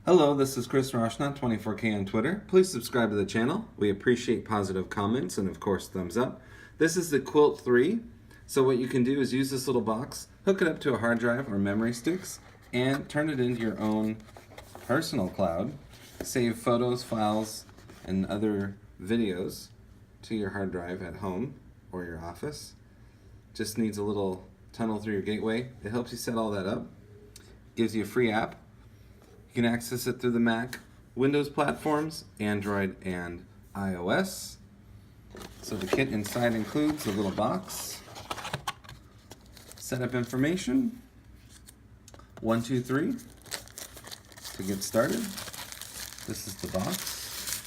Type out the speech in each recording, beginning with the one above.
Hello, this is Chris Roshna, 24K on Twitter. Please subscribe to the channel. We appreciate positive comments and, of course, thumbs up. This is the Kwilt 3. So what you can do is use this little box, hook it up to a hard drive or memory sticks, and turn it into your own personal cloud. Save photos, files, and other videos to your hard drive at home or your office. Just needs a little tunnel through your gateway. It helps you set all that up. Gives you a free app. You can access it through the Mac, Windows platforms, Android, and iOS. So the kit inside includes a little box, setup information, 1, 2, 3 to get started. This is the box.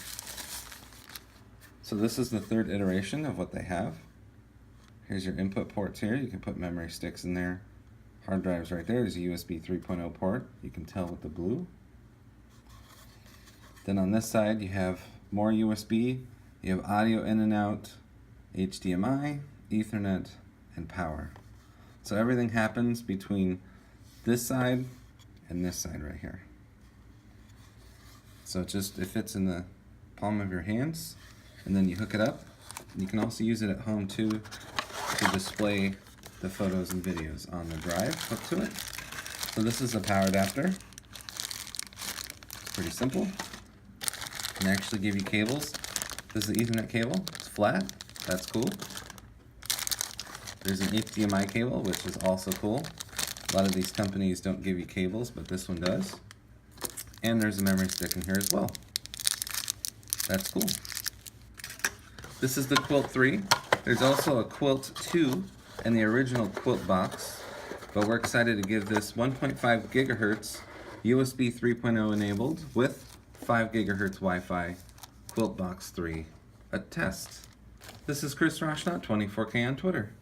So this is the third iteration of what they have. Here's your input ports here. You can put memory sticks in there. Hard drives right there. There's a USB 3.0 port. You can tell with the blue. Then on this side you have more USB. You have audio in and out, HDMI, Ethernet, and power. So everything happens between this side and this side right here. So it fits in the palm of your hands, and then you hook it up. You can also use it at home too to display the photos and videos on the drive hooked to it. So this is a power adapter. It's pretty simple. Can actually give you cables. This is the Ethernet cable. It's flat. That's cool. There's an HDMI cable, which is also cool. A lot of these companies don't give you cables, but this one does. And there's a memory stick in here as well. That's cool. This is the Kwilt 3. There's also a Kwilt 2 and the original Kwilt box, but we're excited to give this 1.5 gigahertz USB 3.0 enabled with 5 gigahertz Wi-Fi Kwilt box 3 a test. This is Chris Roshna, 24K on Twitter.